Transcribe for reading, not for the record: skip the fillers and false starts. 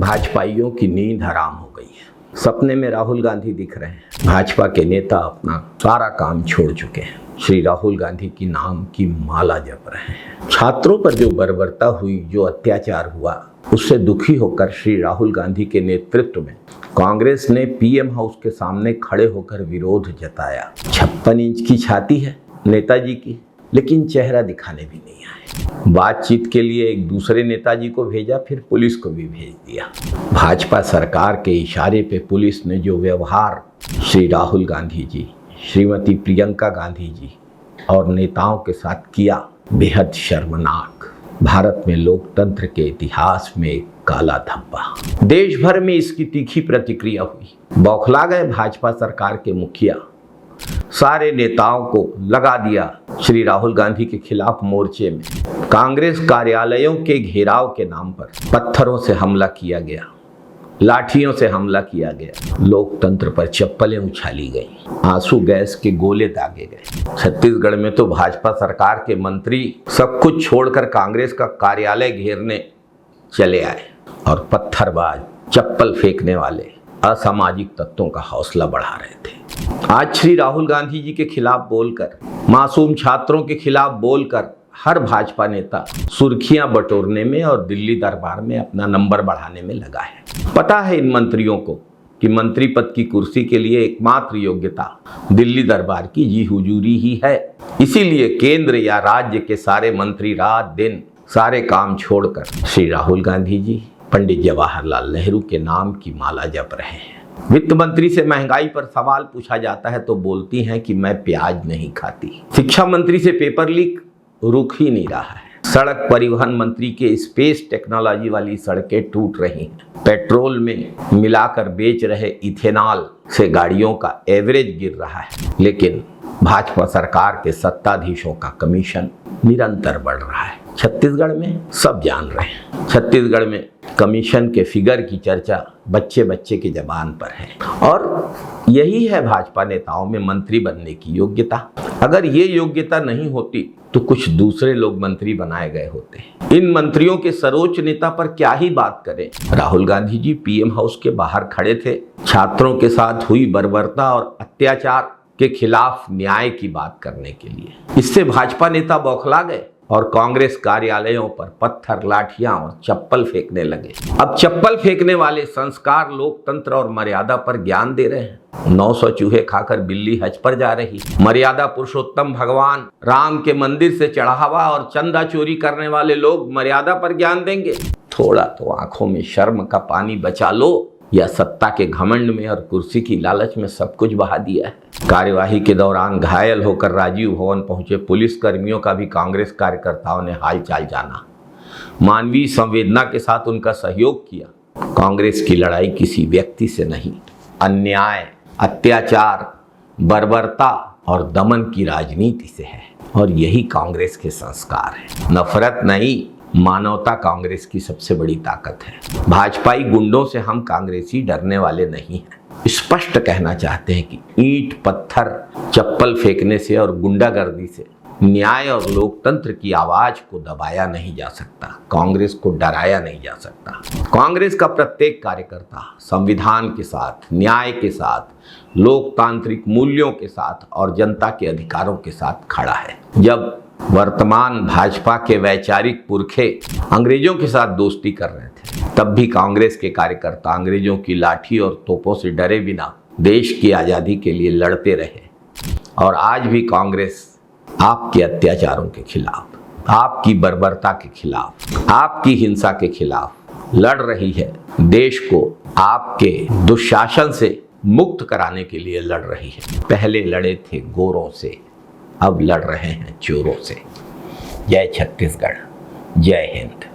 भाजपाइयों की नींद हराम हो गई है। सपने में राहुल गांधी दिख रहे हैं। भाजपा के नेता अपना सारा काम छोड़ चुके हैं। श्री राहुल गांधी की नाम की माला जप रहे हैं। छात्रों पर जो बर्बरता हुई, जो अत्याचार हुआ, उससे दुखी होकर श्री राहुल गांधी के नेतृत्व में कांग्रेस ने पीएम हाउस के सामने खड़े होकर विरोध जताया। 56 इंच की छाती है नेताजी की, लेकिन चेहरा दिखाने भी नहीं आए। बातचीत के लिए एक दूसरे नेताजी को भेजा, फिर पुलिस को भी भेज दिया। भाजपा सरकार के इशारे पे पुलिस ने जो व्यवहार श्री राहुल गांधी जी, श्रीमती प्रियंका गांधी जी और नेताओं के साथ किया, बेहद शर्मनाक। भारत में लोकतंत्र के इतिहास में एक काला धब्बा। देश भर में इसकी तीखी प्रतिक्रिया हुई। बौखला गए भाजपा सरकार के मुखिया। सारे नेताओं को लगा दिया श्री राहुल गांधी के खिलाफ मोर्चे में। कांग्रेस कार्यालयों के घेराव के नाम पर पत्थरों से हमला किया गया, लाठियों से हमला किया गया, लोकतंत्र पर चप्पलें उछाली गई, आंसू गैस के गोले दागे गए। छत्तीसगढ़ में तो भाजपा सरकार के मंत्री सब कुछ छोड़कर कांग्रेस का कार्यालय घेरने चले आए और पत्थरबाज, चप्पल फेंकने वाले असामाजिक तत्वों का हौसला बढ़ा रहे थे। आज श्री राहुल गांधी जी के खिलाफ बोलकर, मासूम छात्रों के खिलाफ बोलकर हर भाजपा नेता सुर्खियां बटोरने में और दिल्ली दरबार में अपना नंबर बढ़ाने में लगा है। पता है इन मंत्रियों को कि मंत्री पद की कुर्सी के लिए एकमात्र योग्यता दिल्ली दरबार की जी हुजूरी ही है। इसीलिए केंद्र या राज्य के सारे मंत्री रात दिन सारे काम छोड़कर श्री राहुल गांधी जी, पंडित जवाहरलाल नेहरू के नाम की माला जप रहे हैं। वित्त मंत्री से महंगाई पर सवाल पूछा जाता है तो बोलती हैं कि मैं प्याज नहीं खाती। शिक्षा मंत्री से पेपर लीक रुक ही नहीं रहा है। सड़क परिवहन मंत्री के स्पेस टेक्नोलॉजी वाली सड़कें टूट रही हैं। पेट्रोल में मिलाकर बेच रहे इथेनॉल से गाड़ियों का एवरेज गिर रहा है। लेकिन भाजपा सरकार के सत्ताधीशों का कमीशन निरंतर बढ़ रहा है। छत्तीसगढ़ में सब जान रहे हैं। छत्तीसगढ़ में कमीशन के फिगर की चर्चा बच्चे बच्चे की जबान पर है। और यही है भाजपा नेताओं में मंत्री बनने की योग्यता। अगर ये योग्यता नहीं होती तो कुछ दूसरे लोग मंत्री बनाए गए होते। इन मंत्रियों के सर्वोच्च नेता पर क्या ही बात करें। राहुल गांधी जी पीएम हाउस के बाहर खड़े थे, छात्रों के साथ हुई बर्बरता और अत्याचार के खिलाफ न्याय की बात करने के लिए। इससे भाजपा नेता बौखला गए और कांग्रेस कार्यालयों पर पत्थर, लाठियां और चप्पल फेंकने लगे। अब चप्पल फेंकने वाले संस्कार, लोकतंत्र और मर्यादा पर ज्ञान दे रहे हैं। 900 चूहे खाकर बिल्ली हज पर जा रही। मर्यादा पुरुषोत्तम भगवान राम के मंदिर से चढ़ावा और चंदा चोरी करने वाले लोग मर्यादा पर ज्ञान देंगे। थोड़ा तो आंखों में शर्म का पानी बचा लो, या सत्ता के घमंड में और कुर्सी की लालच में सब कुछ बहा दिया है। कार्यवाही के दौरान घायल होकर राजीव भवन पहुंचे पुलिस कर्मियों का भी कांग्रेस कार्यकर्ताओं ने हालचाल जाना। मानवीय संवेदना के साथ उनका सहयोग किया। कांग्रेस की लड़ाई किसी व्यक्ति से नहीं, अन्याय, अत्याचार, बर्बरता और दमन की राजनीति से है। और यही कांग्रेस के संस्कार है। नफरत नहीं, मानवता कांग्रेस की सबसे बड़ी ताकत है। भाजपाई गुंडों से हम कांग्रेसी डरने वाले नहीं हैं। स्पष्ट कहना चाहते हैं कि ईंट, पत्थर, चप्पल फेंकने से और गुंडागर्दी से न्याय और लोकतंत्र की आवाज को दबाया नहीं जा सकता, कांग्रेस को डराया नहीं जा सकता। कांग्रेस का प्रत्येक कार्यकर्ता संविधान के साथ, न्याय के साथ, लोकतांत्रिक मूल्यों के साथ और जनता के अधिकारों के साथ खड़ा है। जब वर्तमान भाजपा के वैचारिक पुरखे अंग्रेजों के साथ दोस्ती कर रहे थे, तब भी कांग्रेस के कार्यकर्ता अंग्रेजों की लाठी और तोपों से डरे बिना देश की आज़ादी के लिए लड़ते रहे। और आज भी कांग्रेस आपके अत्याचारों के खिलाफ, आपकी बर्बरता के खिलाफ, आपकी हिंसा के खिलाफ लड़ रही है। देश को आपके दुशासन से मुक्त कराने के लिए लड़ रही है। पहले लड़े थे गोरों से, अब लड़ रहे हैं चोरों से। जय छत्तीसगढ़, जय हिंद।